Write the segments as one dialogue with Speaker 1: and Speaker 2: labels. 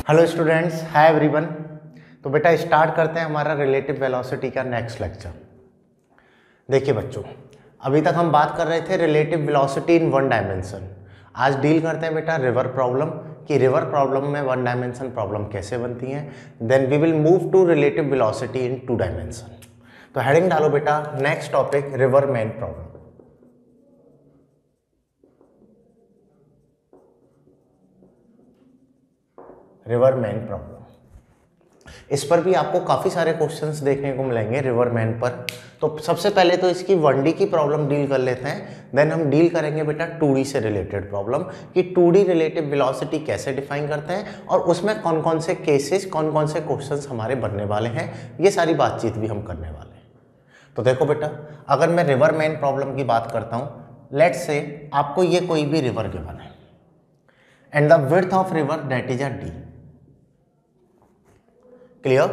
Speaker 1: Hello students, hi everyone. तो बेटा start करते हैं हमारा रिलेटिव वेलोसिटी का नेक्स्ट लेक्चर। देखिए बच्चों, अभी तक हम बात कर रहे थे relative velocity in one dimension. आज डील करते हैं बेटा रिवर प्रॉब्लम कि रिवर प्रॉब्लम में वन डायमेंशन प्रॉब्लम कैसे बनती है। Then we will move to relative velocity in two dimension. तो हेडिंग डालो बेटा, next topic river man problem. River man problem, इस पर भी आपको काफ़ी सारे क्वेश्चंस देखने को मिलेंगे रिवर मैन पर। तो सबसे पहले तो इसकी 1D की प्रॉब्लम डील कर लेते हैं, देन हम डील करेंगे बेटा 2D से रिलेटेड प्रॉब्लम कि 2D रिलेटिव वेलोसिटी कैसे डिफाइन करते हैं और उसमें कौन कौन से केसेस, कौन कौन से क्वेश्चंस हमारे बनने वाले हैं, ये सारी बातचीत भी हम करने वाले हैं। तो देखो बेटा, अगर मैं रिवर मैन प्रॉब्लम की बात करता हूँ, लेट्स से आपको ये कोई भी रिवर गिवन है and the width of river that is a d, clear,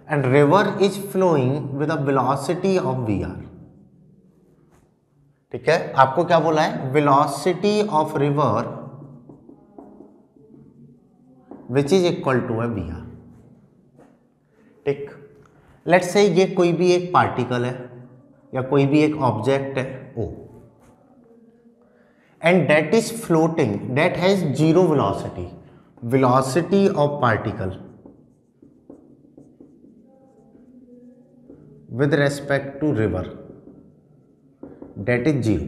Speaker 1: and river is flowing with a velocity of vr। ठीक है, आपको क्या बोला है, velocity of river which is equal to a vr। ठीक, लेट्स से ये कोई भी एक पार्टिकल है या कोई भी एक ऑब्जेक्ट है o, and that is floating, that has zero velocity, velocity of particle with respect to river that is zero,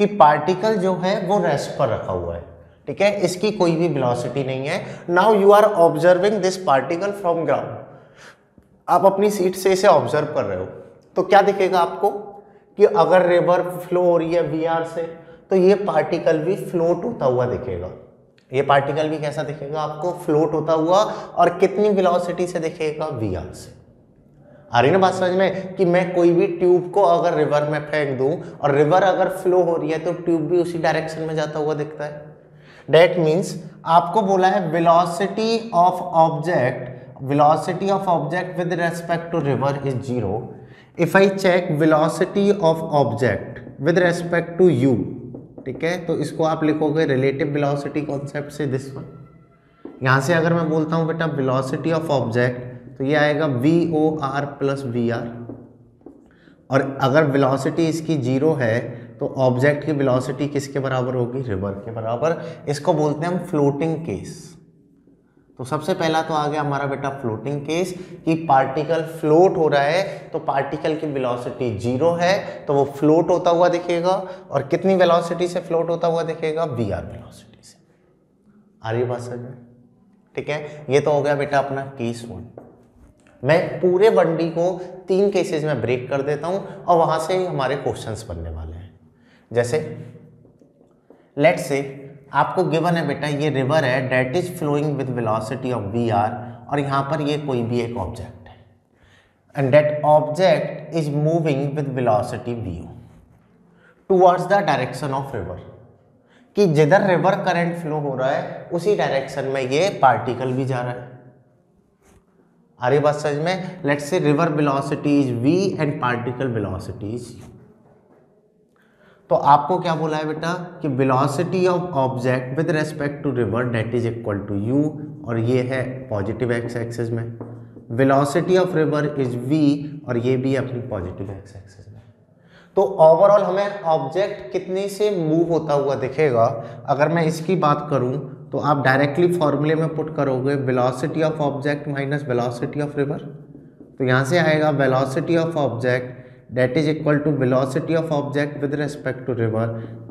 Speaker 1: कि पार्टिकल जो है वो रेस्ट पर रखा हुआ है। ठीक है, इसकी कोई भी वेलोसिटी नहीं है। Now you are observing this particle from ground, आप अपनी सीट से इसे ऑब्जर्व कर रहे हो, तो क्या दिखेगा आपको कि अगर रिवर फ्लो हो रही है वीआर से तो ये पार्टिकल भी फ्लोट होता हुआ दिखेगा। ये पार्टिकल भी कैसा दिखेगा आपको, फ्लोट होता हुआ, और कितनी वेलोसिटी से दिखेगा, वीआर से। आ रही ना बात समझ में, कि मैं कोई भी ट्यूब को अगर रिवर में फेंक दूं और रिवर अगर फ्लो हो रही है तो ट्यूब भी उसी डायरेक्शन में जाता हुआ दिखता है। डेट मीन्स आपको बोला है velocity of object with respect to river is zero. If I check velocity of object with respect to you, ठीक है, तो इसको आप लिखोगे रिलेटिव वेलोसिटी कॉन्सेप्ट से दिस वन। यहां से अगर मैं बोलता हूं बेटा वेलोसिटी ऑफ ऑब्जेक्ट, तो ये आएगा VOR प्लस VR, और अगर वेलोसिटी इसकी जीरो है तो ऑब्जेक्ट की वेलोसिटी किसके बराबर होगी, रिवर के बराबर। इसको बोलते हैं हम फ्लोटिंग केस। तो सबसे पहला तो आ गया हमारा बेटा फ्लोटिंग केस कि पार्टिकल फ्लोट हो रहा है, तो पार्टिकल की वेलोसिटी जीरो है तो वो फ्लोट होता हुआ दिखेगा, और कितनी वेलोसिटी से फ्लोट होता हुआ दिखेगा, VR वेलोसिटी से। आ रही बात समझ में? ठीक है, ये तो हो गया बेटा अपना केस वन। मैं पूरे 1D को 3 केसेस में ब्रेक कर देता हूं और वहां से हमारे क्वेश्चंस बनने वाले हैं। जैसे लेट्स से आपको गिवन है बेटा ये रिवर है that is flowing with velocity of VR, और यहां पर ये कोई भी एक ऑब्जेक्ट है and that object is moving with velocity VO towards the direction of river, कि जिधर रिवर करंट फ्लो हो रहा है उसी डायरेक्शन में ये पार्टिकल भी जा रहा है। आ रही बात समझ में? Let's say river velocity is v and particle velocity is u। तो आपको क्या बोला है बेटा कि velocity of object with respect to river that is equal to u, और ये है पॉजिटिव एक्स एक्सिस में। Velocity of river is v, और ये भी अपनी पॉजिटिव एक्स एक्सिस में। तो ओवरऑल हमें ऑब्जेक्ट कितने से मूव होता हुआ दिखेगा, अगर मैं इसकी बात करूं तो आप डायरेक्टली फॉर्मूले में पुट करोगे velocity of object minus velocity of river. तो यहाँ से आएगा velocity of object that is equal to velocity of object with respect to river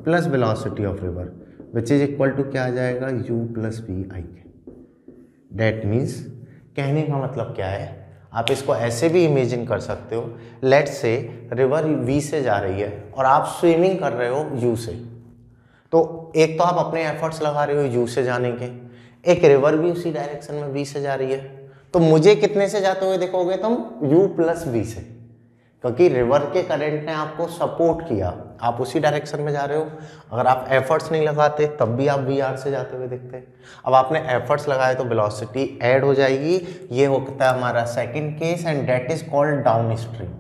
Speaker 1: plus velocity of river, which is equal to क्या आ जाएगा, u plus VI। That means कहने का मतलब क्या है, आप इसको ऐसे भी इमेजिन कर सकते हो। लेट्स से रिवर V से जा रही है और आप स्विमिंग कर रहे हो U से, तो एक तो आप अपने एफर्ट्स लगा रहे हो U से जाने के, एक रिवर भी उसी डायरेक्शन में V से जा रही है, तो मुझे कितने से जाते हुए देखोगे तुम, U प्लस V से, क्योंकि रिवर के करंट ने आपको सपोर्ट किया, आप उसी डायरेक्शन में जा रहे हो। अगर आप एफर्ट्स नहीं लगाते तब भी आप VR से जाते हुए दिखते। अब आपने एफर्ट्स लगाए तो वेलोसिटी ऐड हो जाएगी। ये होता है हमारा second case and that is called down stream.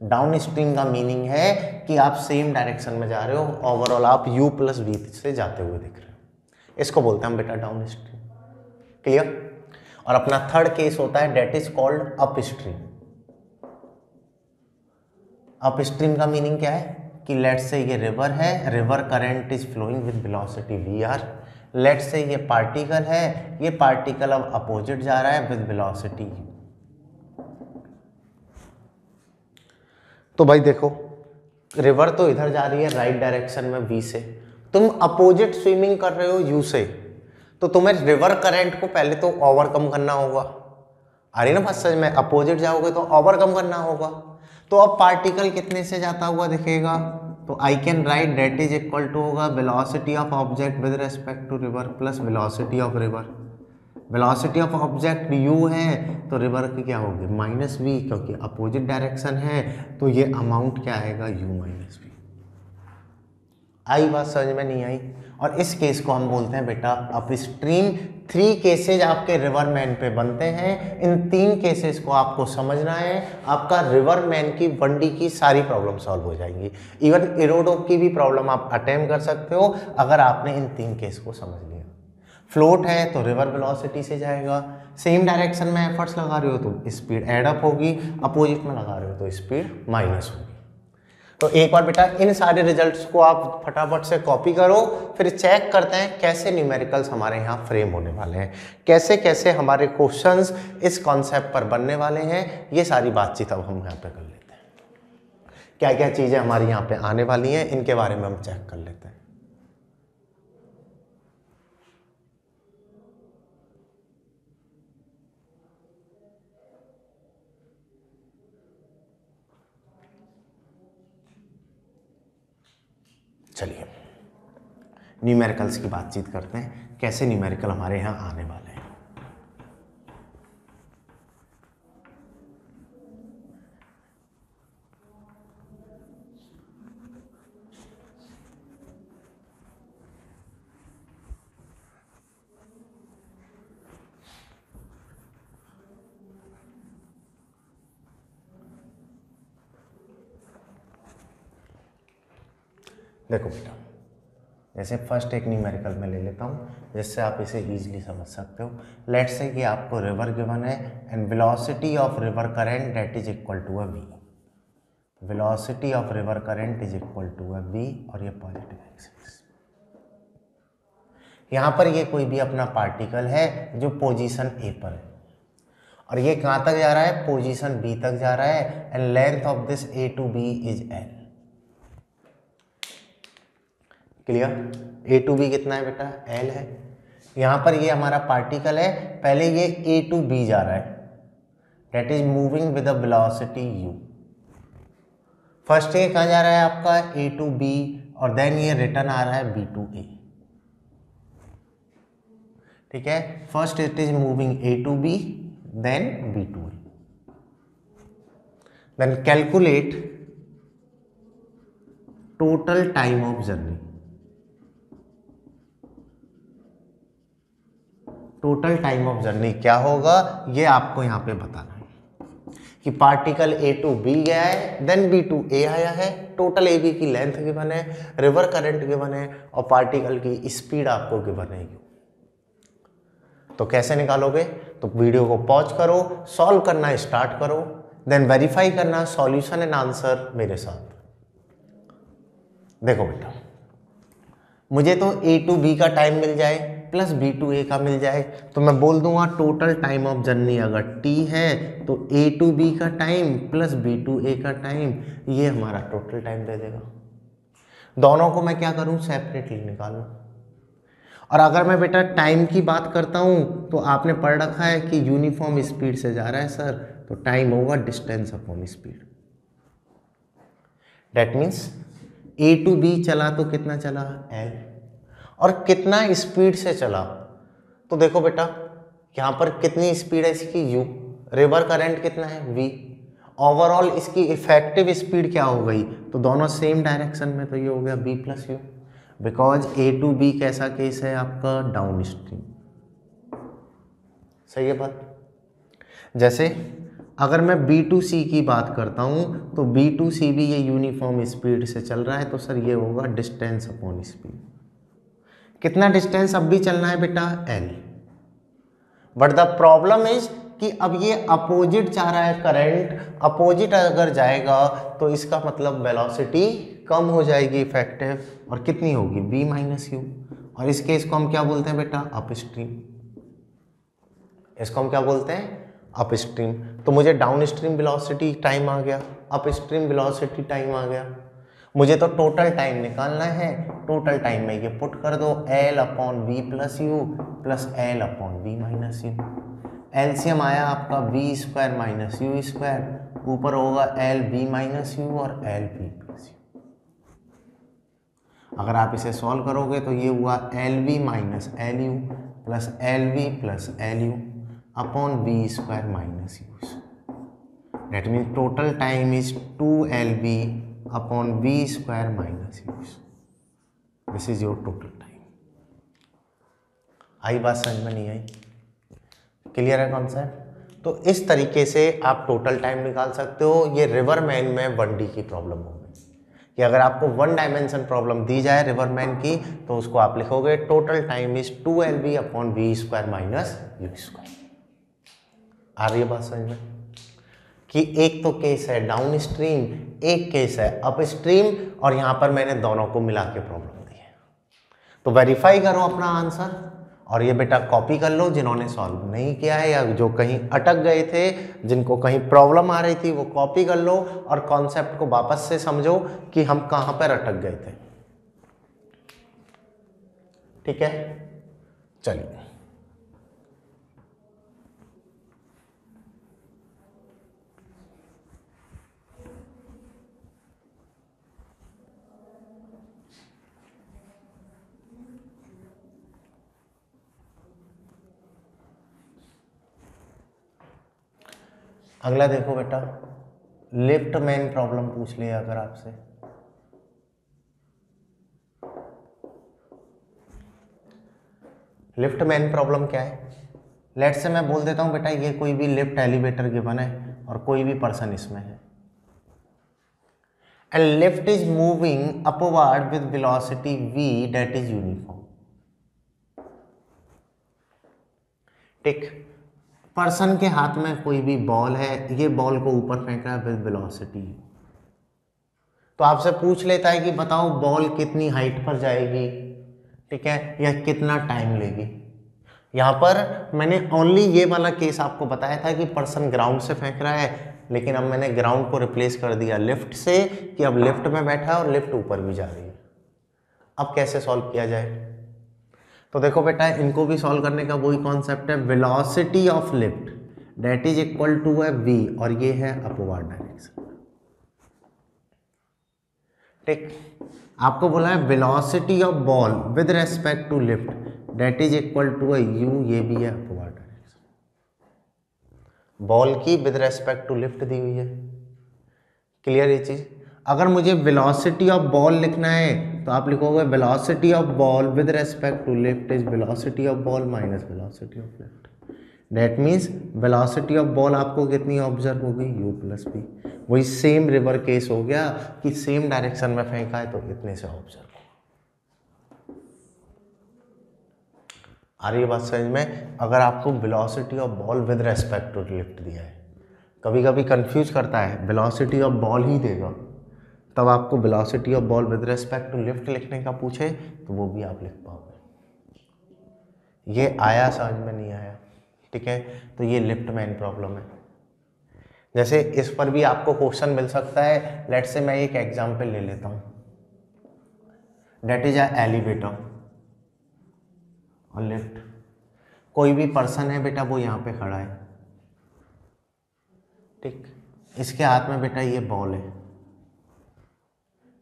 Speaker 1: Down stream का मीनिंग है कि आप सेम डायरेक्शन में जा रहे हो, ओवरऑल आप U प्लस V से जाते हुए दिख रहे हो। इसको बोलते हैं हम बेटा डाउन स्ट्रीम। क्लियर। और अपना थर्ड केस होता है that is called upstream. Upstream का मीनिंग क्या है कि लेट से ये रिवर है, river current is flowing with velocity V R. Let say ये पार्टिकल है, ये पार्टिकल अब अपोजिट जा रहा है विद वेलोसिटी। तो भाई देखो, रिवर तो इधर जा रही है राइट डायरेक्शन में वी से, तुम अपोजिट स्विमिंग कर रहे हो यू से, तो तुम्हें रिवर करंट को पहले तो ओवरकम करना होगा। आ रही ना बात समझ में, अपोजिट जाओगे तो ओवरकम करना होगा। तो अब पार्टिकल कितने से जाता हुआ दिखेगा, तो I can write that is equal to होगा velocity of object with respect to river plus velocity of river. Velocity of object u है तो रिवर की क्या होगी माइनस वी, क्योंकि अपोजिट डायरेक्शन है तो ये अमाउंट क्या आएगा u माइनस वी। आई बात समझ में नहीं आई। और इस केस को हम बोलते हैं बेटा अपस्ट्रीम। 3 केसेज आपके रिवर मैन पे बनते हैं, इन 3 केसेस को आपको समझना है, आपका रिवर मैन की 1D की सारी प्रॉब्लम सॉल्व हो जाएंगी। इवन एरोडोक की भी प्रॉब्लम आप अटेम्प्ट कर सकते हो अगर आपने इन 3 केस को समझ लिया। फ्लोट है तो रिवर वेलोसिटी से जाएगा, सेम डायरेक्शन में एफर्ट्स लगा रहे हो तो स्पीड एड अप होगी, अपोजिट में लगा रहे हो तो स्पीड माइनस होगी। तो एक बार बेटा इन सारे रिजल्ट्स को आप फटाफट से कॉपी करो, फिर चेक करते हैं कैसे न्यूमेरिकल्स हमारे यहाँ फ्रेम होने वाले हैं, कैसे कैसे हमारे क्वेश्चंस इस कॉन्सेप्ट पर बनने वाले हैं। ये सारी बातचीत अब हम यहाँ पे कर लेते हैं, क्या क्या चीज़ें हमारी यहाँ पे आने वाली हैं इनके बारे में हम चेक कर लेते हैं। चलिए न्यूमेरिकल्स की बातचीत करते हैं, कैसे न्यूमेरिकल हमारे यहाँ आने वाले हैं। देखो बेटा, जैसे फर्स्ट एक न्यूमेरिकल में ले लेता हूँ जिससे आप इसे इजीली समझ सकते हो। लेट्स से कि आपको रिवर गिवन है and velocity of river current that is equal to a V. Velocity of river current is equal to a V और ये पॉजिटिव एक्सिस। यहाँ पर ये कोई भी अपना पार्टिकल है जो पोजीशन ए पर है और ये कहाँ तक जा रहा है, पोजीशन बी तक जा रहा है and length of this A to B is L. Clear. A to B कितना है बेटा, एल है। यहाँ पर ये हमारा पार्टिकल है, पहले ये ए टू बी जा रहा है, that is moving with a velocity U. First ये कहाँ जा रहा है आपका ए टू बी और देन ये रिटर्न आ रहा है बी टू ए। ठीक है, first it is moving A to B then B to A. Then calculate total time of journey. Total time of journey क्या होगा ये आपको यहाँ पे बताना है कि पार्टिकल ए टू बी गया है देन बी टू ए आया है, टोटल ए बी की लेंथ गिवन है, रिवर करंट गिवन है और पार्टिकल की स्पीड आपको गिवन है यू। तो कैसे निकालोगे, तो वीडियो को पॉज करो, सॉल्व करना स्टार्ट करो, देन वेरीफाई करना सॉल्यूशन एंड आंसर मेरे साथ। देखो बेटा, मुझे तो ए टू बी का टाइम मिल जाए प्लस बी टू ए का मिल जाए तो मैं बोल दूंगा टोटल टाइम ऑफ जर्नी अगर टी है तो ए टू बी का टाइम प्लस बी टू ए का टाइम ये हमारा टोटल टाइम दे देगा। दोनों को मैं क्या करूं, सेपरेटली निकालूं। और अगर मैं बेटा टाइम की बात करता हूं तो आपने पढ़ रखा है कि यूनिफॉर्म स्पीड से जा रहा है सर, तो टाइम होगा distance upon speed. That means A to B चला तो कितना चला एल, और कितना स्पीड से चला, तो देखो बेटा यहाँ पर कितनी स्पीड है इसकी u, रिवर करंट कितना है v, ओवरऑल इसकी इफेक्टिव स्पीड क्या हो गई, तो दोनों सेम डायरेक्शन में, तो ये हो गया b plus U, because A to B कैसा केस है आपका डाउन स्ट्रीम। सही है बात। जैसे अगर मैं B2C की बात करता हूँ तो B2C भी ये यूनिफॉर्म स्पीड से चल रहा है, तो सर ये होगा डिस्टेंस अपॉन स्पीड। कितना डिस्टेंस अब भी चलना है बेटा L, but the problem is कि अब ये अपोजिट जा रहा है करंट, अपोजिट अगर जाएगा तो इसका मतलब वेलोसिटी कम हो जाएगी इफेक्टिव, और कितनी होगी v माइनस यू, और इस केस को हम क्या बोलते हैं बेटा अपस्ट्रीम, इसको हम क्या बोलते हैं अपस्ट्रीम। तो मुझे डाउन स्ट्रीम वेलोसिटी टाइम आ गया, अपस्ट्रीम वेलोसिटी टाइम आ गया, मुझे तो टोटल टाइम निकालना है। टोटल टाइम में ये पुट कर दो L upon V plus U plus L upon V minus U. LCM आया आपका v square minus U square, ऊपर होगा L v माइनस यू और L v प्लस यू। अगर आप इसे सॉल्व करोगे तो ये हुआ L V minus L U plus L V plus L U upon V square minus U. That means total time is 2LV upon V square minus U. This is your total time. आई बात समझ में नहीं आई? Clear है concept? तो इस तरीके से आप टोटल टाइम निकाल सकते हो। ये रिवरमैन में 1D की प्रॉब्लम होगी कि अगर आपको 1 डायमेंशन प्रॉब्लम दी जाए रिवरमैन की तो उसको आप लिखोगे total time is 2LV upon V square minus U square. आ रही है बात समझ में? कि एक तो केस है डाउन स्ट्रीम, एक केस है अप स्ट्रीम, और यहां पर मैंने दोनों को मिला के प्रॉब्लम दी है। तो वेरीफाई करो अपना आंसर, और ये बेटा कॉपी कर लो जिन्होंने सॉल्व नहीं किया है या जो कहीं अटक गए थे, जिनको कहीं प्रॉब्लम आ रही थी, वो कॉपी कर लो और कॉन्सेप्ट को वापस से समझो कि हम कहां पर अटक गए थे। ठीक है, चलिए अगला देखो बेटा, लिफ्ट मैन प्रॉब्लम पूछ लिया अगर आपसे। लिफ्ट मैन प्रॉब्लम क्या है? लेट से मैं बोल देता हूं बेटा ये कोई भी लिफ्ट एलिवेटर गिवन है और कोई भी पर्सन इसमें है, and lift is moving upward with velocity v that is uniform. ठीक, पर्सन के हाथ में कोई भी बॉल है, ये बॉल को ऊपर फेंक रहा है विद वेलोसिटी। तो आपसे पूछ लेता है कि बताओ बॉल कितनी हाइट पर जाएगी, ठीक है, या कितना टाइम लेगी। यहाँ पर मैंने ओनली ये वाला केस आपको बताया था कि पर्सन ग्राउंड से फेंक रहा है, लेकिन अब मैंने ग्राउंड को रिप्लेस कर दिया लिफ्ट से कि अब लिफ्ट में बैठा है और लिफ्ट ऊपर भी जा रही है। अब कैसे सॉल्व किया जाए? तो देखो बेटा इनको भी सॉल्व करने का वही कॉन्सेप्ट है, velocity of lift that is equal to है v, और ये है अपवर्ड डायरेक्शन। ठीक, आपको बोला है velocity of ball with respect to lift that is equal to है u, ये भी है अपवर्ड डायरेक्शन। बॉल की विद रेस्पेक्ट टू लिफ्ट दी हुई है। क्लियर ये चीज? अगर मुझे वेलोसिटी ऑफ बॉल लिखना है तो आप लिखोगे velocity of ball with respect to lift is velocity of ball minus velocity of lift. That means velocity of ball आपको कितनी ऑब्जर्व होगी u प्लस v। वही सेम रिवर केस हो गया कि सेम डायरेक्शन में फेंका है तो इतने से ऑब्जर्व। आ रही है बात समझ में? अगर आपको velocity of ball with respect to lift दिया है, कभी कभी कंफ्यूज करता है, वेलोसिटी ऑफ बॉल ही देगा तब आपको velocity of ball with respect to lift लिखने का पूछे तो वो भी आप लिख पाओगे। ये आया समझ में नहीं आया? ठीक है, तो ये लिफ्ट मैन प्रॉब्लम है। जैसे इस पर भी आपको क्वेश्चन मिल सकता है। लेट से मैं एक एग्जांपल ले लेता हूं, दैट इज अ एलिवेटर और लिफ्ट। कोई भी पर्सन है बेटा, वो यहाँ पे खड़ा है, ठीक, इसके हाथ में बेटा ये बॉल है,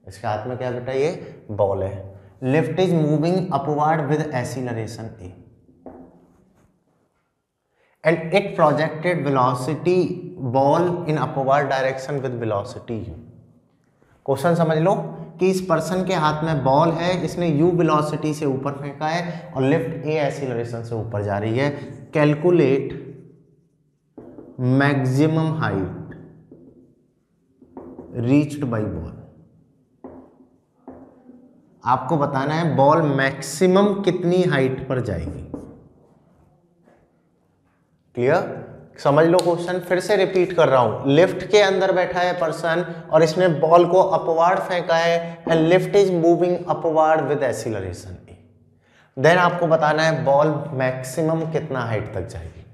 Speaker 1: इसके हाथ में क्या बेटा ये बॉल है। Lift is moving upward with acceleration a and it projected velocity ball in upward direction with velocity u। Question समझ लो कि इस पर्सन के हाथ में बॉल है, इसने u वेलोसिटी से ऊपर फेंका है और लिफ्ट a एक्सीलरेशन से ऊपर जा रही है। Calculate maximum height reached by ball. आपको बताना है बॉल मैक्सिमम कितनी हाइट पर जाएगी। क्लियर? समझ लो क्वेश्चन, फिर से रिपीट कर रहा हूं। लिफ्ट के अंदर बैठा है पर्सन और इसने बॉल को अपवार्ड फेंका है and lift is moving upward with acceleration A. Then आपको बताना है बॉल मैक्सिमम कितना हाइट तक जाएगी।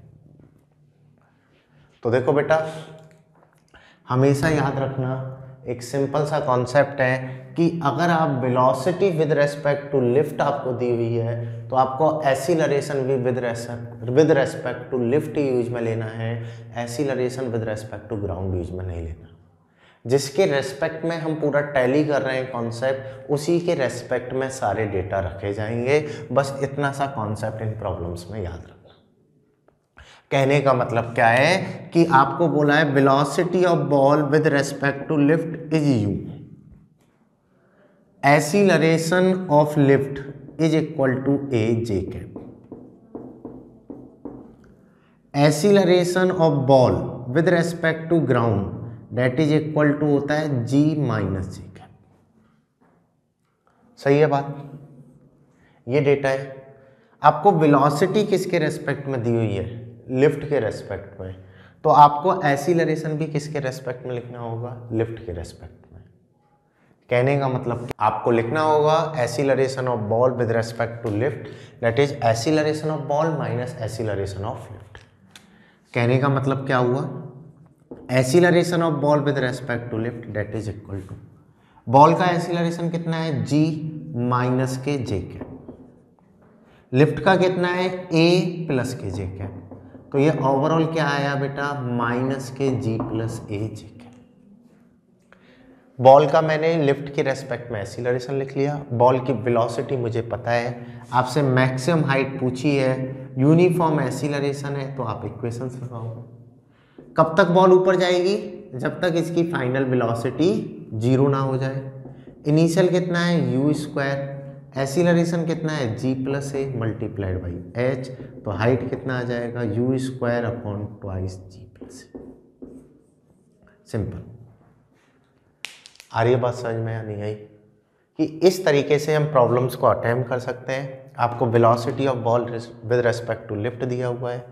Speaker 1: तो देखो बेटा, हमेशा याद रखना एक सिंपल सा कॉन्सेप्ट है कि अगर आप velocity with respect to lift आपको दी हुई है तो आपको एक्सीलरेशन भी with respect to lift use में लेना है, acceleration with respect to ground use में नहीं लेना। जिसके रेस्पेक्ट में हम पूरा टैली कर रहे हैं कॉन्सेप्ट, उसी के रेस्पेक्ट में सारे डेटा रखे जाएंगे। बस इतना सा कॉन्सेप्ट इन प्रॉब्लम्स में याद रखना। कहने का मतलब क्या है कि आपको बोला है velocity of ball with respect to lift is U, acceleration of lift is equal to A J cap, acceleration of ball with respect to ground that is equal to होता है जी माइनस जे कैप। सही है बात? ये data है। आपको velocity किसके respect में दी हुई है? लिफ्ट के रेस्पेक्ट में। तो आपको एक्सीलरेशन भी किसके रेस्पेक्ट में लिखना होगा? लिफ्ट के रेस्पेक्ट में। कहने का मतलब आपको लिखना होगा acceleration of ball with respect to lift that is acceleration of ball minus acceleration of lift. कहने का मतलब क्या हुआ? Acceleration of ball with respect to lift that is equal to ball का एक्सीलरेशन कितना है? जी माइनस के जे कैप। लिफ्ट का कितना है? ए प्लस के जे कैप। तो ये ओवरऑल क्या आया बेटा? माइनस के जी प्लस ए जे कैप। बॉल का मैंने लिफ्ट के रेस्पेक्ट में एक्सीलरेशन लिख लिया। बॉल की वेलोसिटी मुझे पता है, आपसे मैक्सिमम हाइट पूछी है, यूनिफॉर्म एक्सीलरेशन है, तो आप इक्वेशंस लगाओ। कब तक बॉल ऊपर जाएगी? जब तक इसकी फाइनल वेलोसिटी 0 ना हो जाए। इनिशियल कितना है? You square. एक्सीलरेशन कितना है? G plus A multiplied by H. तो हाइट कितना आ जाएगा? U square upon twice G plus A. Simple. आ रही है बात समझ में या नहीं आई? कि इस तरीके से हम प्रॉब्लम्स को अटेम्प्ट कर सकते हैं। आपको velocity of ball with respect to lift दिया हुआ है,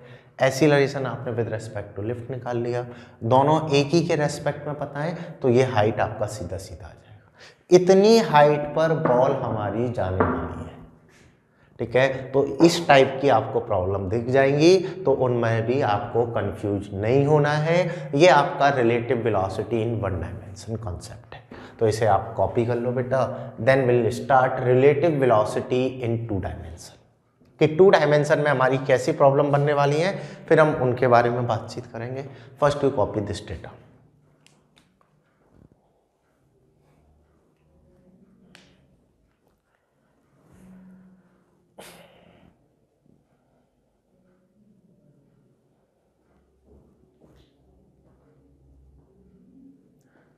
Speaker 1: एक्सीलरेशन आपने विद रेस्पेक्ट टू लिफ्ट निकाल लिया, दोनों एक ही के रेस्पेक्ट में पता है, तो ये हाइट आपका सीधा सीधा आ जाएगा। इतनी हाइट पर बॉल हमारी जाने वाली है, ठीक है? तो इस टाइप की आपको प्रॉब्लम दिख जाएंगी, तो उनमें भी आपको कंफ्यूज नहीं होना है। ये आपका relative velocity in one dimension concept है, तो इसे आप कॉपी कर लो बेटा। Then will start relative velocity in two dimension, कि टू डायमेंशन में हमारी कैसी प्रॉब्लम बनने वाली है, फिर हम उनके बारे में बातचीत करेंगे। First you copy this data.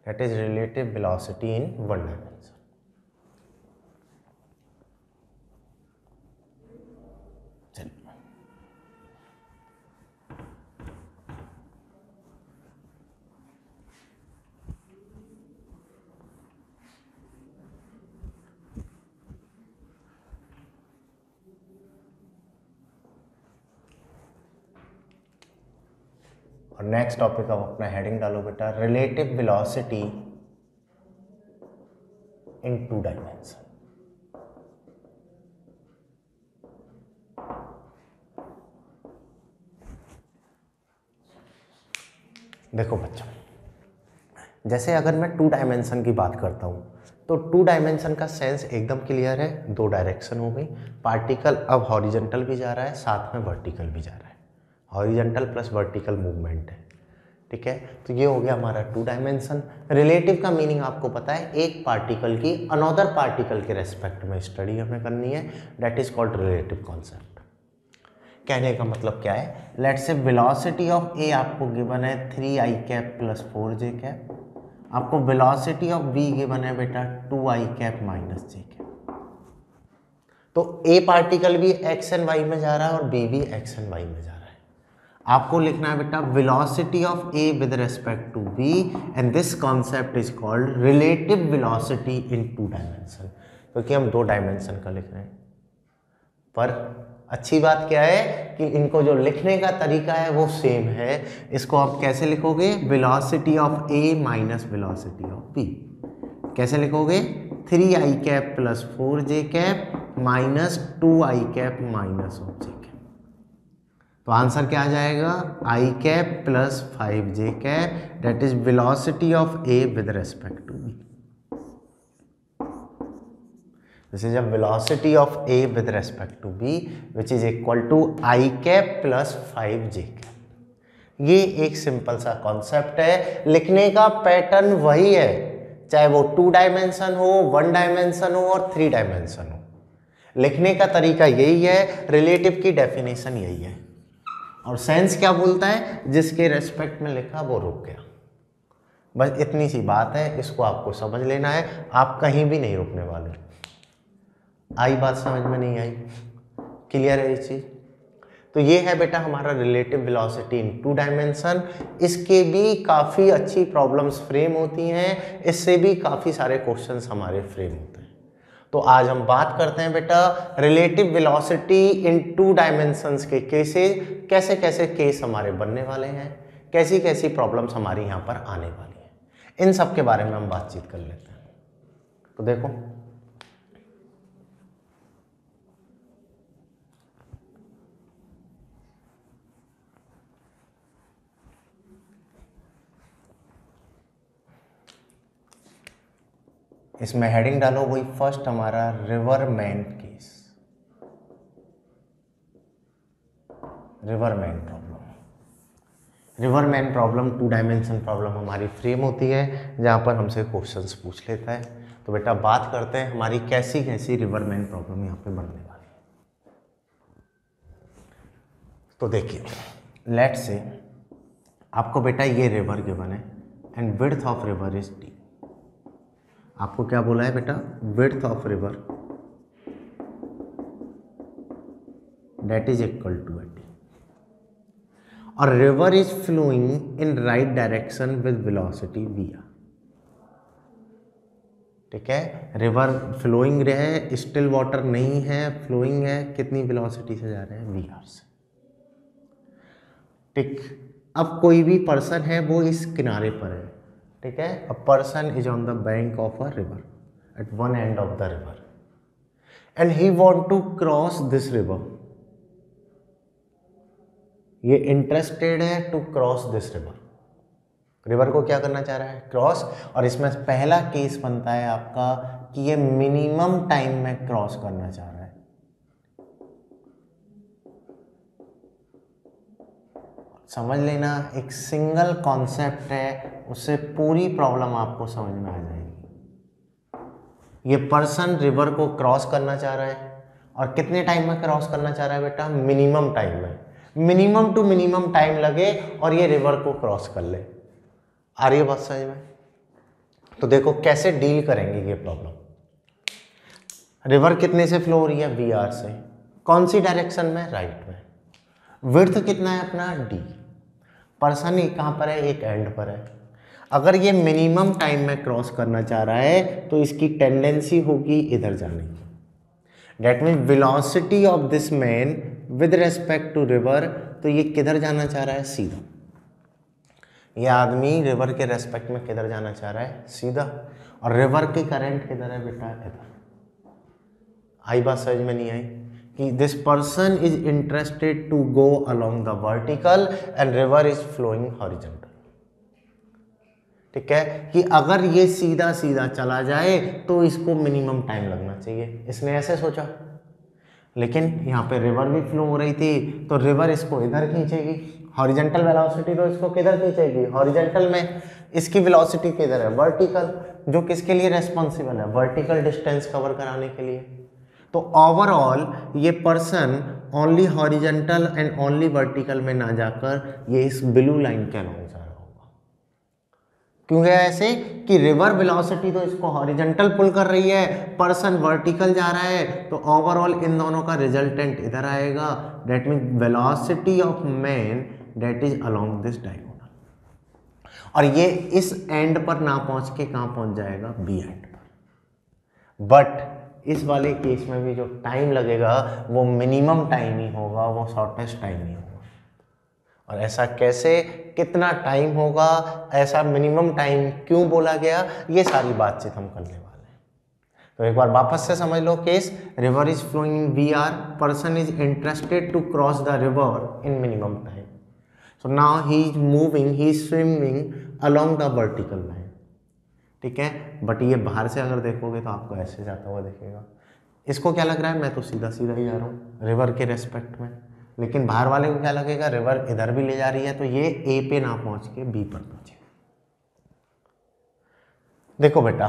Speaker 1: That is relative velocity in one dimension. और नेक्स्ट टॉपिक आप अपना हेडिंग डालो बेटा, relative velocity in two dimension. देखो बच्चों, जैसे अगर मैं टू डायमेंशन की बात करता हूं, तो टू डायमेंशन का सेंस एकदम क्लियर है। दो डायरेक्शन हो गई, पार्टिकल अब हॉरिजॉन्टल भी जा रहा है, साथ में वर्टिकल भी जा रहा है, हॉरिजॉन्टल प्लस वर्टिकल मूवमेंट है, ठीक है? तो ये हो गया हमारा टू डायमेंशन। रिलेटिव का मीनिंग आपको पता है, एक पार्टिकल की अनदर पार्टिकल के रेस्पेक्ट में स्टडी हमें करनी है, that is called relative concept. कहने का मतलब क्या है? लेट्स से वेलोसिटी ऑफ ए आपको गिवन है 3i cap plus 4j cap, आपको वेलोसिटी ऑफ बी गिवन है बेटा 2i cap minus j cap. तो ए पार्टिकल भी एक्स एंड वाई में जा रहा है और बी भी एक्स एंड वाई में जा रहा है। आपको लिखना है बेटा velocity of A with respect to B, and this concept is called relative velocity in two dimension, क्योंकि हम दो डायमेंशन का लिख रहे हैं। पर अच्छी बात क्या है कि इनको जो लिखने का तरीका है वो सेम है। इसको आप कैसे लिखोगे, velocity of A minus velocity of B. कैसे लिखोगे, 3i cap plus 4j cap minus 2i cap minus of j cap. तो आंसर क्या आ जाएगा, i cap plus 5j cap, that is velocity of A with respect to B. This is a velocity of A with respect to B, which is equal to I cap plus 5j cap. ये एक simple सा concept है, लिखने का pattern वही है, चाहे वो 2 डायमेंशन हो, 1 डायमेंशन हो और 3 डायमेंशन हो। लिखने का तरीका यही है, रिलेटिव की डेफिनेशन यही है। और सेंस क्या बोलता है, जिसके रेस्पेक्ट में लिखा वो रुक गया। बस इतनी सी बात है, इसको आपको समझ लेना है, आप कहीं भी नहीं रुकने वाले। आई बात समझ में नहीं आई, क्लियर है ये चीज। तो ये है बेटा हमारा रिलेटिव वेलोसिटी इन 2 डायमेंशन। इसके भी काफ़ी अच्छी प्रॉब्लम्स फ्रेम होती हैं, इससे भी काफ़ी सारे क्वेश्चंस हमारे फ्रेम होते हैं। तो आज हम बात करते हैं बेटा रिलेटिव वेलोसिटी इन 2 डायमेंशंस के केसेस, कैसे कैसे केस हमारे बनने वाले हैं, कैसी कैसी प्रॉब्लम्स हमारी यहाँ पर आने वाली हैं, इन सब के बारे में हम बातचीत कर लेते हैं। तो देखो इसमें हेडिंग डालो वही फर्स्ट हमारा riverman case, riverman problem. Riverman problem 2 dimension problem हमारी फ्रेम होती है, जहाँ पर हमसे क्वेश्चंस पूछ लेता है। तो बेटा बात करते हैं हमारी कैसी कैसी रिवरमैन प्रॉब्लम यहाँ पे बनने वाली है। तो देखिए लेट से आपको बेटा ये रिवर गिवन है and width of river is D. आपको क्या बोला है बेटा, width of river that is equal to D, और river is flowing in right direction with velocity V R. ठीक है, रिवर फ्लोइंग रहे, स्टिल वाटर नहीं है, फ्लोइंग है, कितनी वेलोसिटी से जा रहे हैं, वी आर से। ठीक, अब कोई भी पर्सन है वो इस किनारे पर है, ठीक है, a person is on the bank of a river at one end of the river and he want to cross this river. ये इंटरेस्टेड है to cross this river, river को क्या करना चाह रहा है, क्रॉस। और इसमें पहला केस बनता है आपका कि ये मिनिमम टाइम में क्रॉस करना चाह रहा है। समझ लेना, एक सिंगल कॉन्सेप्ट है, उससे पूरी प्रॉब्लम आपको समझ में आ जाएगी। ये पर्सन रिवर को क्रॉस करना चाह रहा है, और कितने टाइम में क्रॉस करना चाह रहा है बेटा, मिनिमम टाइम में, मिनिमम टू मिनिमम टाइम लगे और ये रिवर को क्रॉस कर ले। आ रही है बात समझ में। तो देखो कैसे डील करेंगे ये प्रॉब्लम। रिवर कितने से फ्लो हो रही है, वी आर से, कौन सी डायरेक्शन में, राइट में। विड्थ कितना है अपना, डी। पर्सन ही कहाँ पर है, एक एंड पर है। अगर ये मिनिमम टाइम में क्रॉस करना चाह रहा है तो इसकी टेंडेंसी होगी इधर जाने की। That mean velocity of this man with respect to river, तो ये किधर जाना चाह रहा है, सीधा। ये आदमी रिवर के रेस्पेक्ट में किधर जाना चाह रहा है, सीधा। और रिवर की करंट किधर है बेटा, इधर। आई बात समझ में नहीं आई कि this person is interested to go along the vertical and river is flowing horizontal. ठीक है, कि अगर ये सीधा सीधा चला जाए तो इसको मिनिमम टाइम लगना चाहिए, इसने ऐसे सोचा। लेकिन यहाँ पे रिवर भी फ्लो हो रही थी, तो रिवर इसको इधर खींचेगी, हॉरिजॉन्टल वेलोसिटी तो इसको किधर खींचेगी, हॉरिजॉन्टल में। इसकी वेलोसिटी किधर है, वर्टिकल, जो किसके लिए रेस्पॉन्सिबल है, वर्टिकल डिस्टेंस कवर कराने के लिए। तो ओवरऑल ये person only horizontal and only vertical में ना जाकर ये इस ब्लू लाइन के अलोंग जा रहा होगा। क्यों है ऐसे कि रिवर वेलोसिटी तो इसको हॉरिजॉन्टल पुल कर रही है, पर्सन वर्टिकल जा रहा है, तो ओवरऑल इन दोनों का रिजल्टेंट इधर आएगा। That mean velocity of man that is along this diagonal, और ये इस एंड पर ना पहुंच के कहाँ पहुंच जाएगा, बी एंड पर। बट इस वाले केस में भी जो टाइम लगेगा वो मिनिमम टाइम ही होगा, वो शॉर्टेस्ट टाइम ही होगा। और ऐसा कैसे, कितना टाइम होगा, ऐसा मिनिमम टाइम क्यों बोला गया, ये सारी बातचीत हम करने वाले हैं। तो एक बार वापस से समझ लो case. River is flowing in V R, person is interested to cross the river in minimum time, so now he is moving, he is swimming along the vertical line, ठीक है। बट ये बाहर से अगर देखोगे तो आपको ऐसे जाता हुआ दिखेगा। इसको क्या लग रहा है, मैं तो सीधा सीधा ही जा रहा हूँ रिवर के रेस्पेक्ट में, लेकिन बाहर वाले को क्या लगेगा, रिवर इधर भी ले जा रही है, तो ये ए पे ना पहुंच के बी पर पहुंचे। देखो बेटा,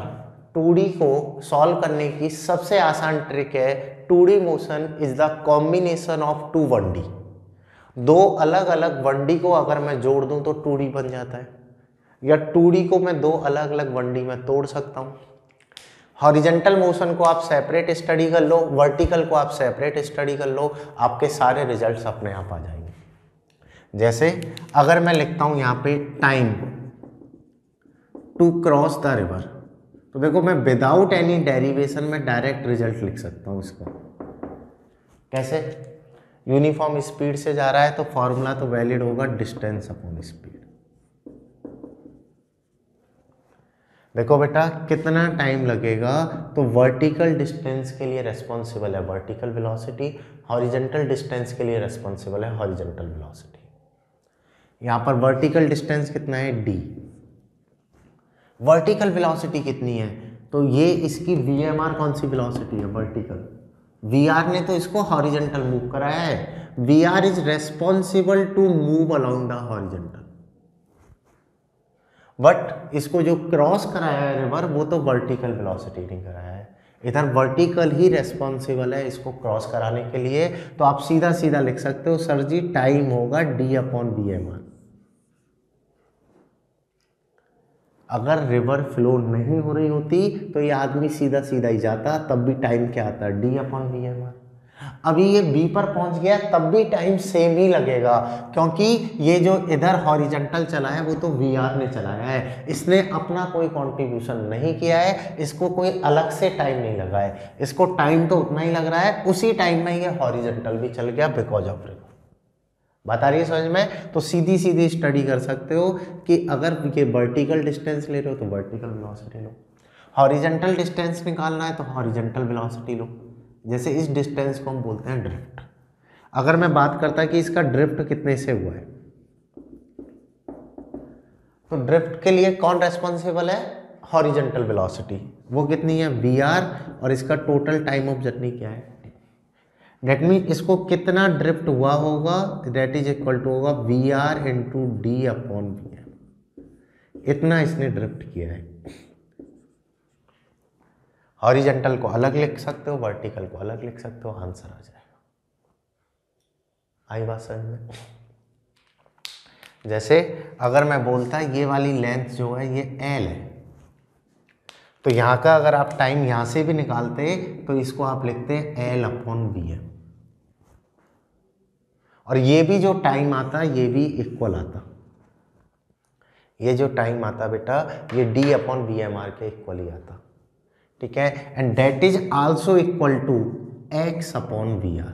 Speaker 1: 2D को सॉल्व करने की सबसे आसान ट्रिक है, 2D motion is the combination of 2 1D। दो अलग अलग 1D को अगर मैं जोड़ दूं तो 2D बन जाता है, या 2D को मैं दो अलग अलग 1D में तोड़ सकता हूं। हॉरिजेंटल मोशन को आप सेपरेट स्टडी कर लो, वर्टिकल को आप सेपरेट स्टडी कर लो, आपके सारे रिजल्ट्स अपने आप आ जाएंगे। जैसे अगर मैं लिखता हूं यहां पे time to cross the river, तो देखो मैं विदाउट एनी डेरिवेशन में डायरेक्ट रिजल्ट लिख सकता हूं इसका। कैसे, यूनिफॉर्म स्पीड से जा रहा है तो फॉर्मूला तो वैलिड होगा डिस्टेंस अपॉन स्पीड। देखो बेटा कितना टाइम लगेगा, तो वर्टिकल डिस्टेंस के लिए रेस्पॉन्सिबल है वर्टिकल वेलोसिटी, हॉरिजेंटल डिस्टेंस के लिए रेस्पॉन्सिबल है हॉरिजेंटल वेलोसिटी। यहाँ पर वर्टिकल डिस्टेंस कितना है, d। वर्टिकल वेलोसिटी कितनी है, तो ये इसकी VMR कौन सी वेलोसिटी है, वर्टिकल। VR ने तो इसको हॉरिजेंटल मूव कराया है, VR is responsible to move along the horizontal, but इसको जो क्रॉस कराया है रिवर वो तो वर्टिकल वेलोसिटी नहीं कराया है, इधर वर्टिकल ही रेस्पॉन्सिबल है इसको क्रॉस कराने के लिए। तो आप सीधा सीधा लिख सकते हो सर जी टाइम होगा D/VMR। अगर रिवर फ्लो नहीं हो रही होती तो ये आदमी सीधा सीधा ही जाता, तब भी टाइम क्या आता है, D/VMR। अभी ये बी पर पहुंच गया तब भी टाइम सेम ही लगेगा, क्योंकि ये जो इधर हॉरिजेंटल चला है वो तो VR ने चलाया है, इसने अपना कोई कंट्रीब्यूशन नहीं किया है, इसको कोई अलग से टाइम नहीं लगा है, इसको टाइम तो उतना ही लग रहा है, उसी टाइम में ये हॉरिजेंटल भी चल गया बिकॉज ऑफ रिवर। बता रही है समझ में। तो सीधी सीधी स्टडी कर सकते हो कि अगर ये वर्टिकल डिस्टेंस ले रहे हो तो वर्टिकल वेलोसिटी लो, हॉरिजेंटल डिस्टेंस निकालना है तो हॉरिजेंटल वेलोसिटी लो। जैसे इस डिस्टेंस को हम बोलते हैं ड्रिफ्ट। अगर मैं बात करता कि इसका ड्रिफ्ट कितने से हुआ है, तो ड्रिफ्ट के लिए कौन रेस्पॉन्सिबल है, हॉरिजेंटल वेलोसिटी, वो कितनी है VR, और इसका टोटल टाइम ऑफ जर्नी क्या है, डेट मीन इसको कितना ड्रिफ्ट हुआ होगा, दैट इज इक्वल टू होगा VR × D/VM, इतना इसने ड्रिफ्ट किया है। हॉरिजेंटल को अलग लिख सकते हो, वर्टिकल को अलग लिख सकते हो, आंसर आ जाएगा। आई बात समझ में। जैसे अगर मैं बोलता ये वाली लेंथ जो है ये L है, तो यहाँ का अगर आप टाइम यहाँ से भी निकालते तो इसको आप लिखते हैं L/VM, और ये भी जो टाइम आता ये भी इक्वल आता, ये जो टाइम आता बेटा ये D/VMR के इक्वल ही आता, ठीक है। And that is also equal to X/VR,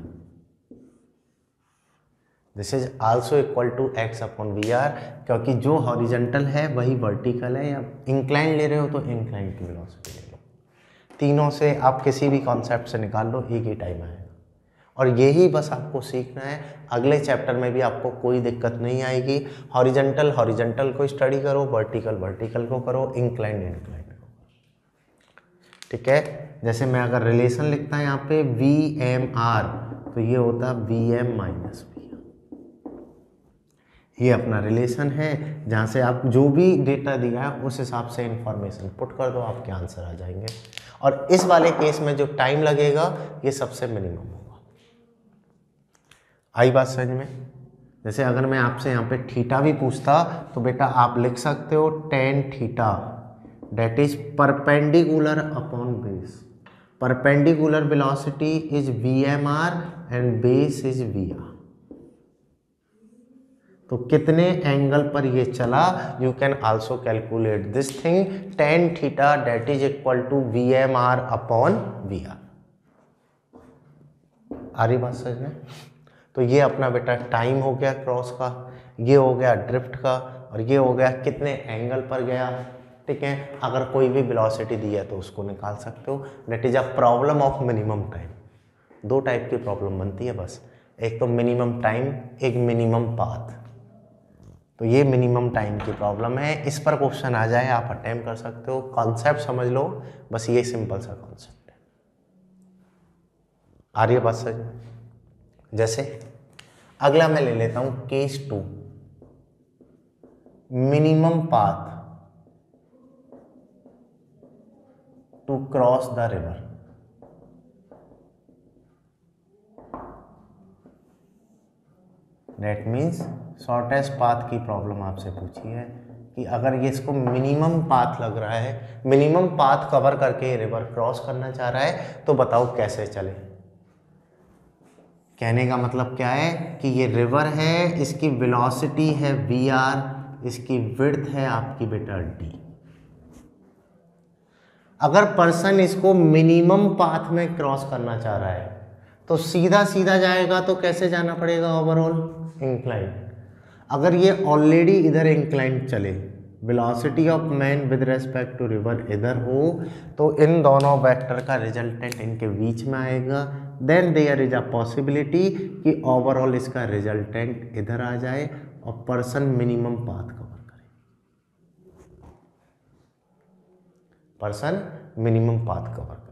Speaker 1: this is also equal to X/VR, क्योंकि जो हॉरिजेंटल है वही वर्टिकल है, या इंक्लाइन ले रहे हो तो इंक्लाइन की वेलोसिटी ले लो। तीनों से आप किसी भी कॉन्सेप्ट से निकाल लो, एक ही टाइम आएगा। और यही बस आपको सीखना है, अगले चैप्टर में भी आपको कोई दिक्कत नहीं आएगी। हॉरिजेंटल हॉरिजेंटल को स्टडी करो, वर्टिकल वर्टिकल को करो, इंक्लाइन इंक्लाइन को, ठीक है। जैसे मैं अगर रिलेशन लिखता है यहाँ पे VMR, तो ये होता VM - VR, ये अपना रिलेशन है जहाँ से आप जो भी डेटा दिया है उस हिसाब से इंफॉर्मेशन पुट कर दो, आपके आंसर आ जाएंगे। और इस वाले केस में जो टाइम लगेगा ये सबसे मिनिमम होगा। आई बात समझ में। जैसे अगर मैं आपसे यहाँ पे थीटा भी पूछता तो बेटा आप लिख सकते हो tan theta, that is perpendicular upon base. Perpendicular velocity is VMR and base is VR। तो कितने एंगल पर ये चला, you can also calculate this thing, tan theta that is equal to VMR upon VR। आ रही बात समझ में? तो ये अपना बेटा टाइम हो गया क्रॉस का, ये हो गया ड्रिफ्ट का, और ये हो गया कितने एंगल पर गया। ठीक है, अगर कोई भी वेलोसिटी दी है तो उसको निकाल सकते हो। That is a problem of minimum time. दो टाइप की प्रॉब्लम बनती है बस, एक तो मिनिमम टाइम, एक मिनिमम पाथ। तो ये मिनिमम टाइम की प्रॉब्लम है, इस पर क्वेश्चन आ जाए आप अटेम्प्ट कर सकते हो। कॉन्सेप्ट समझ लो, बस ये सिंपल सा कॉन्सेप्ट है। आ रही है बात समझ? जैसे अगला मैं ले लेता हूं case 2, minimum path to cross the river. That means shortest path की प्रॉब्लम आपसे पूछी है कि अगर ये इसको मिनिमम पाथ लग रहा है, मिनिमम पाथ कवर करके रिवर क्रॉस करना चाह रहा है, तो बताओ कैसे चले। कहने का मतलब क्या है कि ये रिवर है, इसकी वेलोसिटी है vr, इसकी विड्थ है आपकी बेटा d। अगर पर्सन इसको मिनिमम पाथ में क्रॉस करना चाह रहा है तो सीधा सीधा जाएगा, तो कैसे जाना पड़ेगा? Overall incline. अगर ये ऑलरेडी इधर इंक्लाइन चले, velocity of man with respect to river इधर हो, तो इन दोनों वेक्टर का रिजल्टेंट इनके बीच में आएगा। Then there is a possibility कि ओवरऑल इसका रिजल्टेंट इधर आ जाए और पर्सन मिनिमम पाथ कवर करे, पर्सन मिनिमम पाथ कवर करे।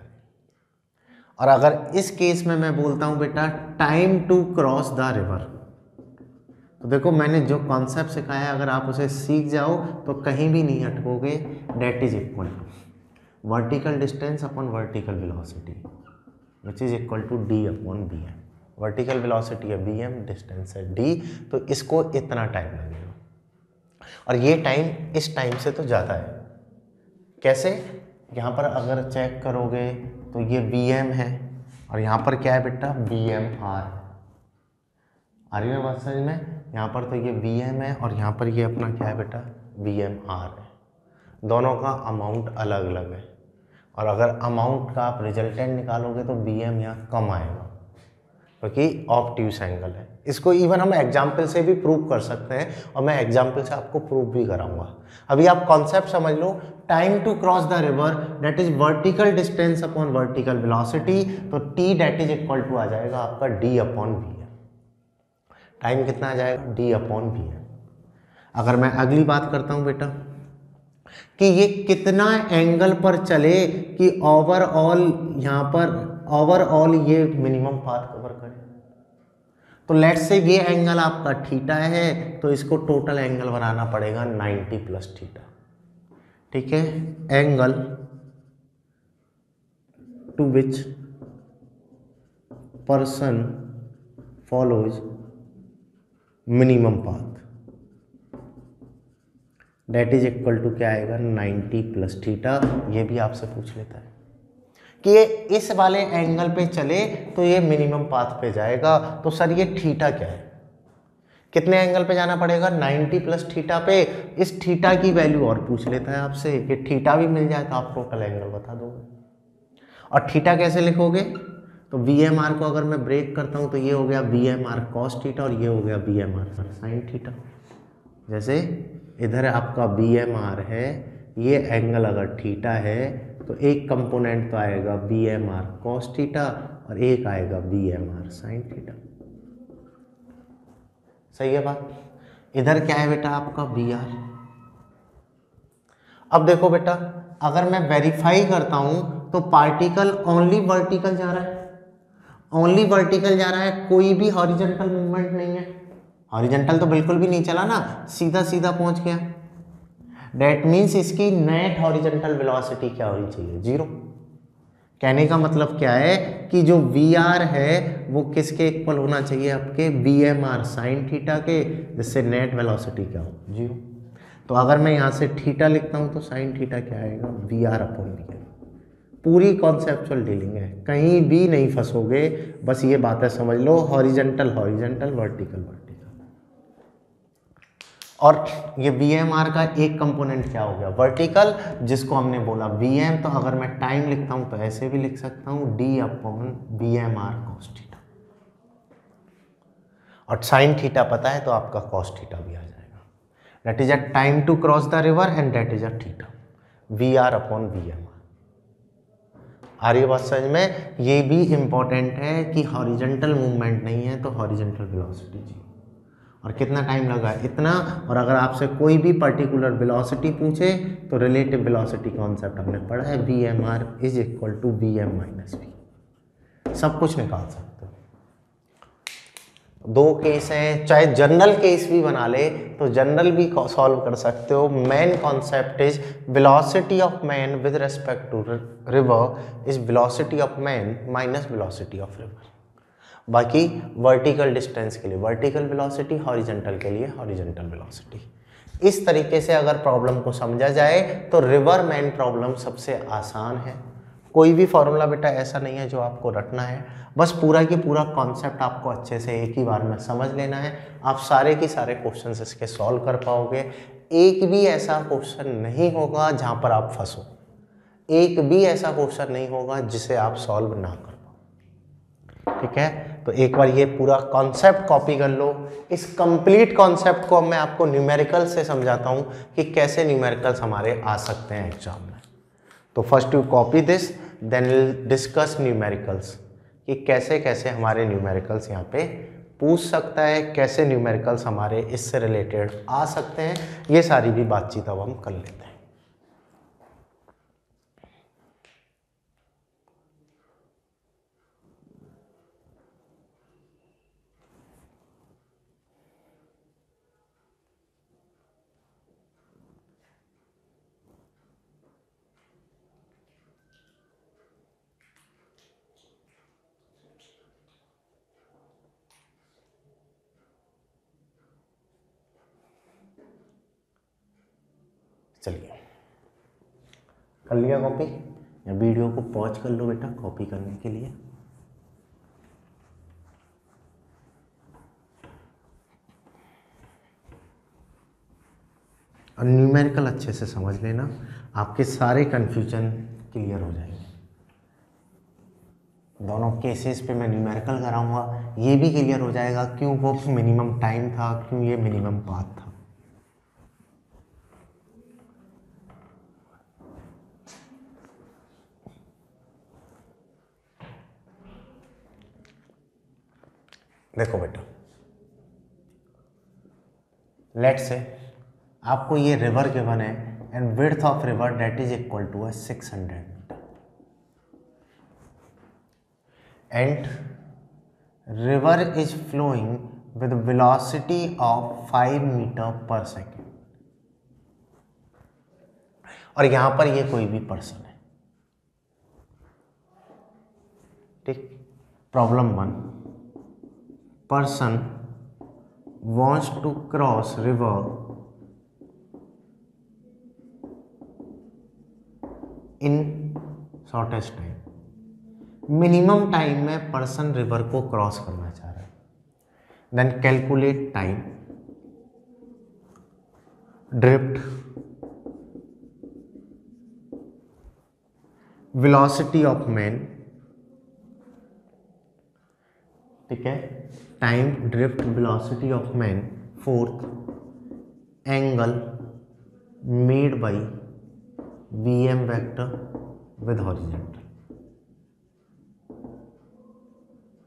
Speaker 1: और अगर इस केस में मैं बोलता हूं बेटा time to cross the river, तो देखो मैंने जो कॉन्सेप्ट सिखाया है अगर आप उसे सीख जाओ तो कहीं भी नहीं अटकोगे। That is equal to vertical distance upon vertical velocity which is equal to D upon B M. Vertical velocity है बी एम, डिस्टेंस है डी, तो इसको इतना टाइम लगेगा। और ये टाइम इस टाइम से तो ज़्यादा है। कैसे? यहाँ पर अगर चेक करोगे तो ये बी एम है और यहाँ पर क्या है बेटा? B M are. आ रही है बात समझ में? यहाँ पर तो ये बी एम है और यहाँ पर ये अपना क्या है बेटा? बी एम आर है। दोनों का अमाउंट अलग अलग है, और अगर अमाउंट का आप रिजल्टेंट निकालोगे तो बी एम यहाँ कम आएगा क्योंकि ऑब्ट्यूस एंगल है। इसको इवन हम एग्जाम्पल से भी प्रूव कर सकते हैं, और मैं एग्जाम्पल से आपको प्रूव भी कराऊंगा। अभी आप कॉन्सेप्ट समझ लो, time to cross the river that is vertical distance upon vertical velocity, तो T that is equal to आ जाएगा आपका D upon V M. Time कितना आ जाएगा? D upon V M. अगर मैं अगली बात करता हूं बेटा कि ये कितना एंगल पर चले कि ओवरऑल यहाँ पर ओवरऑल ये मिनिमम पाथ कवर करे, तो लेट्स से ये एंगल आपका थीटा है, तो इसको टोटल एंगल बनाना पड़ेगा 90 प्लस थीटा। ठीक है, angle to which person follows minimum path that is equal to क्या आएगा? 90 प्लस थीटा। ये भी आपसे पूछ लेता है कि ये इस वाले एंगल पे चले तो ये मिनिमम पाथ पे जाएगा, तो सर ये थीटा क्या है? कितने एंगल पे जाना पड़ेगा? 90 प्लस थीटा पे। इस थीटा की वैल्यू और पूछ लेता है आपसे कि थीटा भी मिल जाए तो आप टोटल एंगल बता दोगे। और थीटा कैसे लिखोगे? तो वी एम आर को अगर मैं ब्रेक करता हूं तो ये हो गया V M R cos theta और ये हो गया V M R sine theta. जैसे इधर आपका बी एम आर है, ये एंगल अगर थीटा है तो एक कंपोनेंट तो आएगा B M R cos theta और एक आएगा B M R sine theta. सही है बात? इधर क्या है बेटा आपका बी आर। अब देखो बेटा, अगर मैं वेरीफाई करता हूं तो पार्टिकल ओनली वर्टिकल जा रहा है, ओनली वर्टिकल जा रहा है, कोई भी हॉरिजॉन्टल मूवमेंट नहीं है। हॉरिजॉन्टल तो बिल्कुल भी नहीं चला ना, सीधा सीधा पहुंच गया। डेट मीन्स इसकी नेट हॉरिजॉन्टल वेलोसिटी क्या होनी चाहिए? 0। कहने का मतलब क्या है कि जो वी आर है वो किसके इक्वल होना चाहिए? आपके V M R sine theta के, जिससे नेट वेलोसिटी क्या हो? 0। तो अगर मैं यहाँ से थीटा लिखता हूँ तो साइन थीटा क्या आएगा? V R upon V M. पूरी कॉन्सेप्चुअल डीलिंग है, कहीं भी नहीं फंसोगे, बस ये बातें समझ लो। Horizontal horizontal, vertical vertical. और ये वी एम आर का एक कंपोनेंट क्या हो गया? वर्टिकल, जिसको हमने बोला वी एम। तो अगर मैं टाइम लिखता हूं तो ऐसे भी लिख सकता हूं D upon V M R cos theta. और साइन थीटा पता है तो आपका कॉस थीटा भी आ जाएगा। That is a time to cross the river and that is a theta VR/VM। आ रही है बात समझ में? ये भी इंपॉर्टेंट है कि हॉरिजेंटल मूवमेंट नहीं है तो हॉरिजेंटल वेलोसिटी जी, और कितना टाइम लगा इतना। और अगर आपसे कोई भी पर्टिकुलर वेलोसिटी पूछे तो रिलेटिव वेलोसिटी कॉन्सेप्ट हमने पढ़ा है, VMR is equal to VM minus V। सब कुछ निकाल सकते हो। दो केस हैं, चाहे जनरल केस भी बना ले तो जनरल भी सॉल्व कर सकते हो। Main concept is velocity of man with respect to river is velocity of man minus velocity of river. बाकी वर्टिकल डिस्टेंस के लिए वर्टिकल वेलोसिटी, हॉरिजॉन्टल के लिए हॉरिजॉन्टल वेलोसिटी। इस तरीके से अगर प्रॉब्लम को समझा जाए तो रिवर मैन प्रॉब्लम सबसे आसान है। कोई भी फॉर्मूला बेटा ऐसा नहीं है जो आपको रटना है, बस पूरा की पूरा कॉन्सेप्ट आपको अच्छे से एक ही बार में समझ लेना है। आप सारे के सारे क्वेश्चंस इसके सॉल्व कर पाओगे। एक भी ऐसा क्वेश्चन नहीं होगा जहां पर आप फंसो, एक भी ऐसा क्वेश्चन नहीं होगा जिसे आप सॉल्व ना कर पाओ। ठीक है, तो एक बार ये पूरा कॉन्सेप्ट कॉपी कर लो। इस कंप्लीट कॉन्सेप्ट को मैं आपको न्यूमेरिकल से समझाता हूं कि कैसे न्यूमेरिकल्स हमारे आ सकते हैं एग्जाम में। तो first you copy this, then will discuss numericals कि कैसे कैसे हमारे न्यूमेरिकल्स यहाँ पे पूछ सकता है, कैसे न्यूमेरिकल्स हमारे इससे रिलेटेड आ सकते हैं। ये सारी भी बातचीत अब हम कर लेते हैं। चलिए, कर लिया कॉपी, या वीडियो को पॉज कर लो बेटा कॉपी करने के लिए। और न्यूमेरिकल अच्छे से समझ लेना, आपके सारे कंफ्यूजन क्लियर हो जाएंगे। दोनों केसेस पे मैं न्यूमेरिकल कराऊंगा, ये भी क्लियर हो जाएगा क्यों वो मिनिमम टाइम था, क्यों ये मिनिमम पाथ था। देखो बेटा, लेट से आपको ये रिवर गिवन है and width of river that is equal to 600 metre and river is flowing with velocity of 5 metre per second. और यहां पर ये कोई भी पर्सन है। ठीक, problem 1, person wants to cross river in shortest time। Minimum time में person river को क्रॉस करना चाह रहा है। Then calculate time, drift, velocity of man. ठीक है, time, drift, velocity of man. Fourth, angle made by VM vector with horizontal.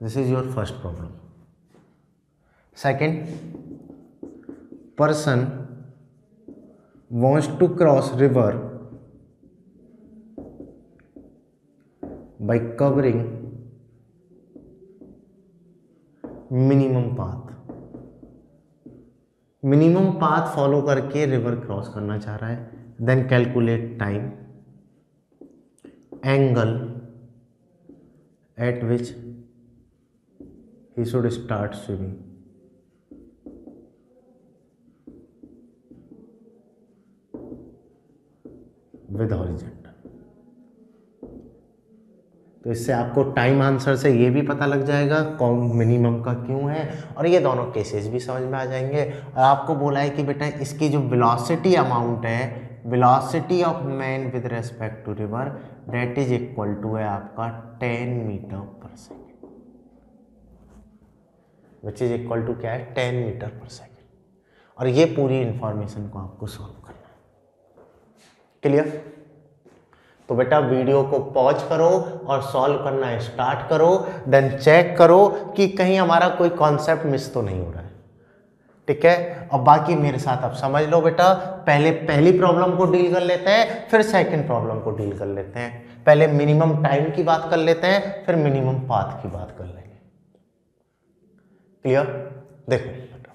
Speaker 1: This is your first problem. Second, person wants to cross river by covering minimum path. Minimum path follow करके river cross करना चाह रहा है। Then calculate time, angle at which he should start swimming, with horizontal. तो इससे आपको time answer से ये भी पता लग जाएगा कौन मिनिमम का क्यों है, और ये दोनों केसेस भी समझ में आ जाएंगे। और आपको बोला है कि बेटा इसकी जो वेलोसिटी अमाउंट है, velocity of man with respect to river that is equal to है आपका 10 metre per second. Which is equal to क्या है 10 मीटर पर सेकेंड। और ये पूरी इंफॉर्मेशन को आपको सॉल्व करना है। क्लियर? तो बेटा वीडियो को पॉज करो और सॉल्व करना स्टार्ट करो, देन चेक करो कि कहीं हमारा कोई कॉन्सेप्ट मिस तो नहीं हो रहा है। ठीक है, और बाकी मेरे साथ आप समझ लो बेटा, पहले पहली प्रॉब्लम को डील कर लेते हैं, फिर सेकंड प्रॉब्लम को डील कर लेते हैं। पहले मिनिमम टाइम की बात कर लेते हैं, फिर मिनिमम पाथ की बात कर लेंगे। क्लियर? देखो बेटा,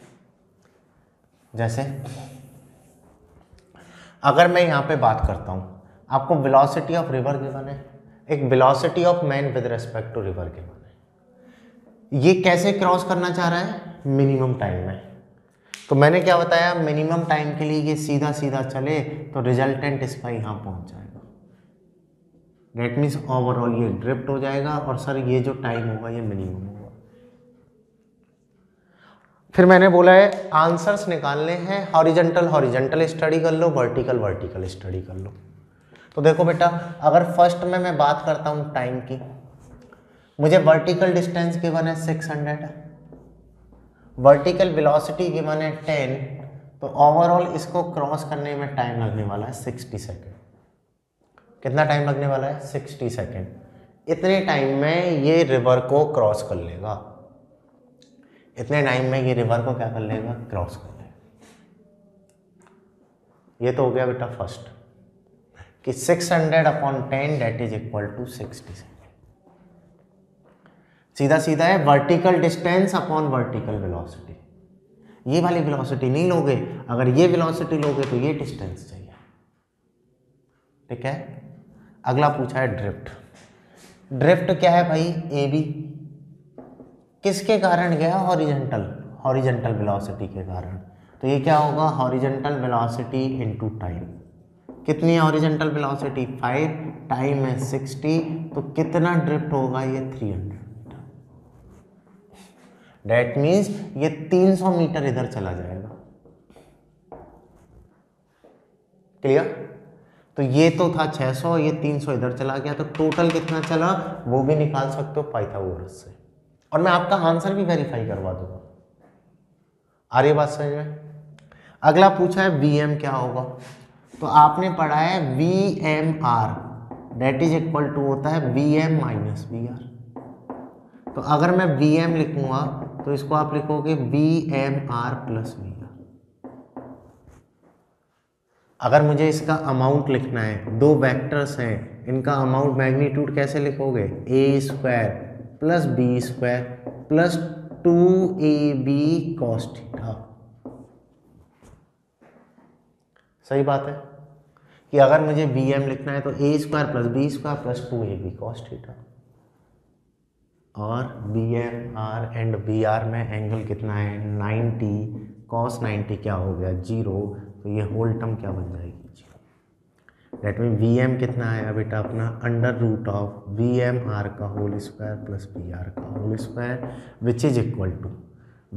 Speaker 1: जैसे अगर मैं यहां पे बात करता हूं, आपको वेलोसिटी ऑफ रिवर गिवन है, एक velocity of man with respect to river given है। ये कैसे क्रॉस करना चाह रहा है? मिनिमम टाइम में। तो मैंने क्या बताया, मिनिमम टाइम के लिए ये सीधा सीधा चले तो रिजल्टेंट इसका यहां पहुंच जाएगा। डेट मीन्स ओवरऑल ये ड्रिफ्ट हो जाएगा, और सर ये जो टाइम होगा ये मिनिमम होगा। फिर मैंने बोला है आंसर्स निकालने हैं, हॉरिजॉन्टल हॉरिजॉन्टल स्टडी कर लो, वर्टिकल वर्टिकल स्टडी कर लो। तो देखो बेटा, अगर फर्स्ट में मैं बात करता हूं टाइम की, मुझे वर्टिकल डिस्टेंस गिवन है 600, वर्टिकल वेलोसिटी गिवन है 10, तो ओवरऑल इसको क्रॉस करने में टाइम लगने वाला है 60 सेकेंड। कितना टाइम लगने वाला है? 60 सेकेंड। इतने टाइम में ये रिवर को क्रॉस कर लेगा, इतने टाइम में ये रिवर को क्या कर लेगा? क्रॉस कर लेगा। ये तो हो गया बेटा फर्स्ट, कि 600/10 that is equal to 60 second. सीधा सीधा है vertical distance upon vertical velocity. ये वाली वेलोसिटी नहीं लोगे, अगर ये वेलोसिटी लोगे तो ये डिस्टेंस चाहिए। ठीक है, अगला पूछा है ड्रिफ्ट। ड्रिफ्ट क्या है भाई? ए बी किसके कारण गया? हॉरिजॉन्टल, हॉरिजॉन्टल वेलोसिटी के कारण। तो ये क्या होगा? Horizontal velocity into time. कितनी है हॉरिजॉन्टल वेलोसिटी? 5, टाइम है 60, तो कितना ड्रिफ्ट होगा? ये 300 मीटर। डेट मीन्स ये 300 मीटर इधर चला जाएगा। क्लियर? तो ये तो था 600, ये 300 इधर चला गया, तो टोटल कितना चला वो भी निकाल सकते हो पाइथागोरस से, और मैं आपका आंसर भी वेरीफाई करवा दूंगा। आ रही बात समझ में? अगला पूछा है वीएम क्या होगा। तो आपने पढ़ा है VMR that is equal to होता है VM माइनस VR। तो अगर मैं VM लिखूंगा तो इसको आप लिखोगे VMR प्लस VR। अगर मुझे इसका अमाउंट लिखना है, दो वेक्टर्स हैं, इनका अमाउंट मैग्नीट्यूड कैसे लिखोगे? A² plus B² plus 2AB cos theta. सही बात है कि अगर मुझे VM लिखना है तो A² plus B² plus 2AB cos theta, और VMR एंड VR में एंगल कितना है? 90, cos 90 क्या हो गया? 0, तो ये होल टर्म क्या बन जाएगी? 0। डेट मीन VM कितना आएगा बेटा अपना? √ऑफ VMR का होल स्क्वायर प्लस VR का whole square, which is equal to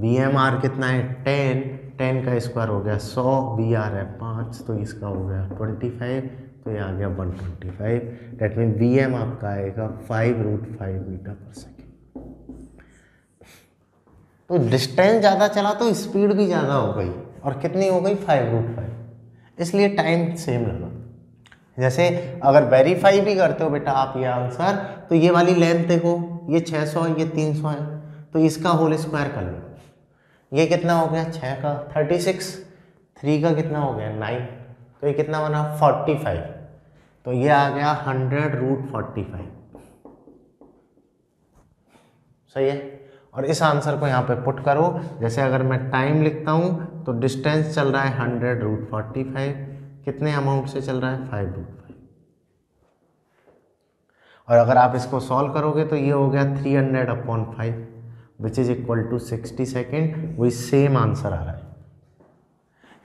Speaker 1: VMR कितना है? 10, 10 का स्क्वायर हो गया 100, VR है 5, तो इसका हो गया 25, तो ये आ गया 125। डेट मीन VM आपका आएगा 5√5 मीटर पर सेकेंड। तो डिस्टेंस ज़्यादा चला तो स्पीड भी ज़्यादा हो गई, और कितनी हो गई? 5√5, इसलिए टाइम सेम लगा। जैसे अगर वेरीफाई भी करते हो बेटा आप ये आंसर, तो ये वाली लेंथ देखो, ये 600 है, ये 300 है, तो इसका होल स्क्वायर कर लो। ये कितना हो गया? 6 का 36, 3 का कितना हो गया? 9, तो ये कितना बना? 45, तो ये आ गया 100√45। सही है। और इस आंसर को यहाँ पे पुट करो, जैसे अगर मैं टाइम लिखता हूँ तो डिस्टेंस चल रहा है 100√45, कितने अमाउंट से चल रहा है? 5√5। और अगर आप इसको सॉल्व करोगे तो ये हो गया 300/5 which is equal to 60 second. वही सेम आंसर आ रहा है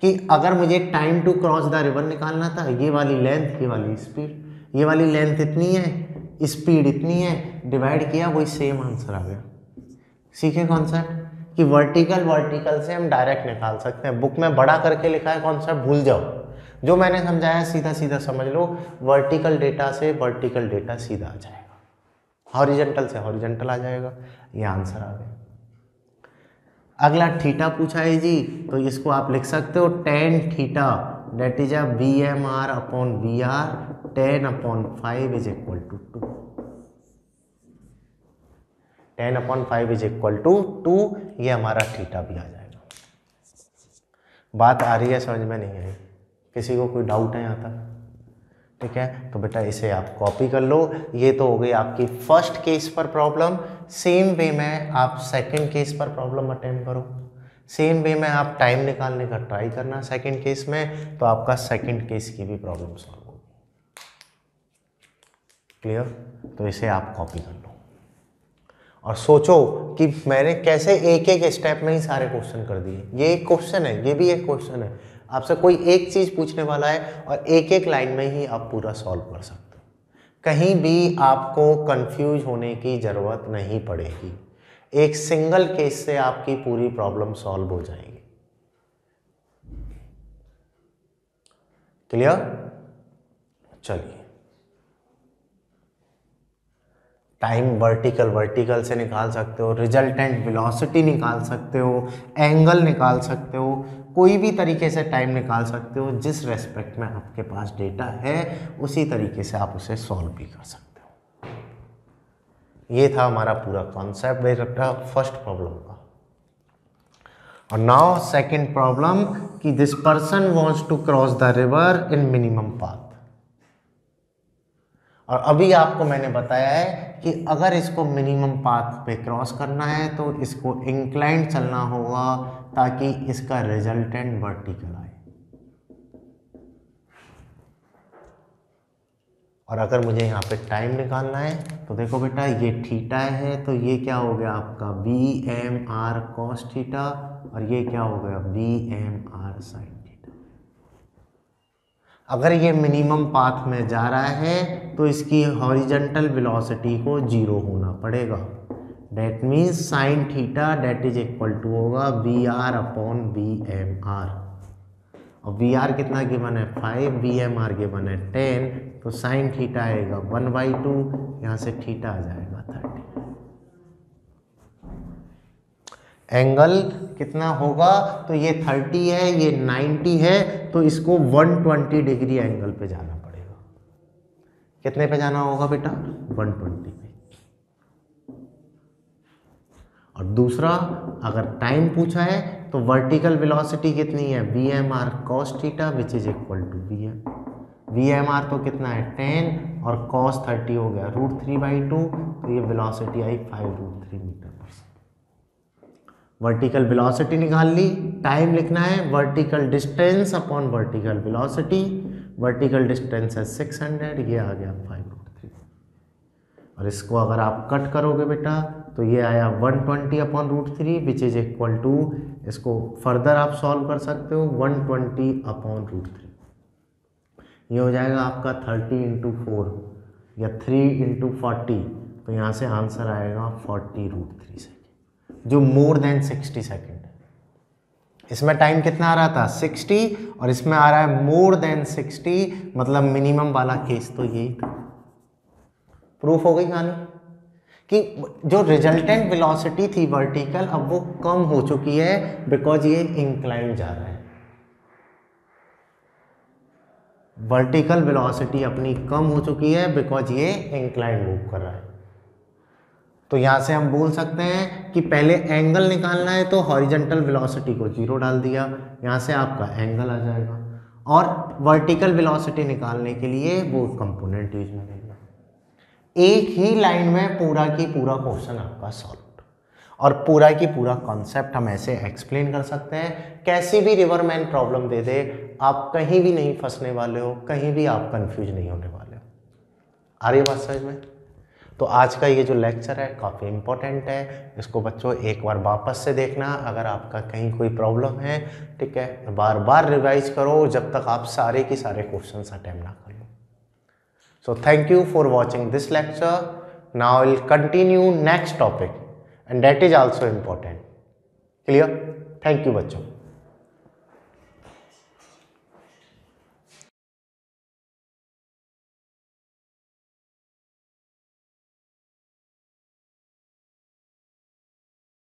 Speaker 1: कि अगर मुझे time to cross the river निकालना था, ये वाली लेंथ, ये वाली स्पीड, ये वाली लेंथ इतनी है, स्पीड इतनी है, डिवाइड किया, वही सेम आंसर आ गया। सीखे कॉन्सेप्ट कि वर्टिकल से हम डायरेक्ट निकाल सकते हैं। बुक में बड़ा करके लिखा है कॉन्सेप्ट, भूल जाओ, जो मैंने समझाया सीधा सीधा समझ लो। वर्टिकल डेटा से वर्टिकल डेटा सीधा आ जाएगा, हॉरिजॉन्टल से हॉरिजॉन्टल आ जाएगा। ये आंसर आ गया। अगला थीटा पूछा है जी, तो इसको आप लिख सकते हो tan theta that is a VMR upon VR, 10/5 is equal to 2, 10/5 is equal to 2, ये हमारा थीटा भी आ जाएगा। बात आ रही है, समझ में नहीं आई? किसी को कोई डाउट है यहाँ तक? ठीक है, तो बेटा इसे आप कॉपी कर लो। ये तो हो गई आपकी फर्स्ट केस पर प्रॉब्लम। सेम वे में आप सेकंड केस पर प्रॉब्लम अटेम्प्ट करो। सेम वे में आप टाइम निकालने का ट्राई करना सेकंड केस में, तो आपका सेकंड केस की भी प्रॉब्लम सॉल्व होगी। क्लियर? तो इसे आप कॉपी कर लो और सोचो कि मैंने कैसे एक एक स्टेप में ही सारे क्वेश्चन कर दिए। ये एक क्वेश्चन है, ये भी एक क्वेश्चन है। आपसे कोई एक चीज पूछने वाला है और एक एक लाइन में ही आप पूरा सॉल्व कर सकते हो। कहीं भी आपको कंफ्यूज होने की जरूरत नहीं पड़ेगी। एक सिंगल केस से आपकी पूरी प्रॉब्लम सॉल्व हो जाएगी। क्लियर? चलिए, टाइम वर्टिकल से निकाल सकते हो, रिजल्टेंट वेलोसिटी निकाल सकते हो, एंगल निकाल सकते हो, कोई भी तरीके से टाइम निकाल सकते हो। जिस रेस्पेक्ट में आपके पास डेटा है उसी तरीके से आप उसे सॉल्व भी कर सकते हो। ये था हमारा पूरा कॉन्सेप्ट बेटा फर्स्ट प्रॉब्लम का। और नाउ सेकंड प्रॉब्लम कि this person wants to cross the river in minimum path. और अभी आपको मैंने बताया है कि अगर इसको मिनिमम पाथ पे क्रॉस करना है तो इसको इंक्लाइंड चलना होगा ताकि इसका रिजल्टेंट वर्टिकल आए। और अगर मुझे यहाँ पे टाइम निकालना है तो देखो बेटा ये थीटा है, तो ये क्या हो गया आपका VMR cos थीटा, और ये क्या हो गया VMR sin थीटा। अगर ये मिनिमम पाथ में जा रहा है तो इसकी हॉरिजॉन्टल वेलोसिटी को 0 होना पड़ेगा। That means sine theta that is equal to होगा VR अपॉन VMR। और VR कितना गिवन है 5, VMR गिवन है 10, तो साइन थीटा आएगा 1/2, यहाँ से थीटा आ जाएगा 30। एंगल कितना होगा, तो ये 30 है, ये 90 है, तो इसको 120 डिग्री एंगल पे जाना पड़ेगा। कितने पे जाना होगा बेटा 120 पे। और दूसरा अगर टाइम पूछा है तो वर्टिकल वेलोसिटी कितनी है VMR cos theta which is equal to VM। VMR तो कितना है 10 और cos 30 हो गया √3/2, तो ये वेलोसिटी आई 5√3 metre per second. Vertical velocity निकाल ली। टाइम लिखना है vertical distance upon vertical velocity. Vertical distance है 600, ये आ गया 5√3। और इसको अगर आप कट करोगे बेटा तो ये आया 120 upon √3 which is equal to, इसको फर्दर आप सॉल्व कर सकते हो 120 अपॉन √3। ये हो जाएगा आपका 30 × 4 या 3 × 40, तो यहाँ से आंसर आएगा 40√3 सेकेंड, जो मोर देन 60 सेकेंड है। इसमें टाइम कितना आ रहा था 60, और इसमें आ रहा है मोर देन 60, मतलब मिनिमम वाला केस तो यही था। प्रूफ हो गई कहानी कि जो रिजल्टेंट वेलोसिटी थी वर्टिकल, अब वो कम हो चुकी है बिकॉज ये इंक्लाइंड जा रहा है। वर्टिकल वेलोसिटी अपनी कम हो चुकी है बिकॉज ये इंक्लाइंड मूव कर रहा है। तो यहां से हम बोल सकते हैं कि पहले एंगल निकालना है तो हॉरिजॉन्टल वेलोसिटी को 0 डाल दिया, यहां से आपका एंगल आ जाएगा। और वर्टिकल वेलोसिटी निकालने के लिए वो कंपोनेंट यूज में लेंगे। एक ही लाइन में पूरा की पूरा क्वेश्चन आपका सॉल्व, और पूरा की पूरा कॉन्सेप्ट हम ऐसे एक्सप्लेन कर सकते हैं। कैसी भी रिवरमैन प्रॉब्लम दे दे, आप कहीं भी नहीं फंसने वाले हो, कहीं भी आप कंफ्यूज नहीं होने वाले हो। आ रही है बात समझ में? तो आज का ये जो लेक्चर है काफ़ी इंपॉर्टेंट है, इसको बच्चों एक बार वापस से देखना अगर आपका कहीं कोई प्रॉब्लम है। ठीक है, बार बार रिवाइज करो जब तक आप सारे के सारे क्वेश्चन अटेम्प्ट ना कर लो। So thank you for watching this lecture. Now I will continue next topic and that is also important. Clear? Thank you बच्चों।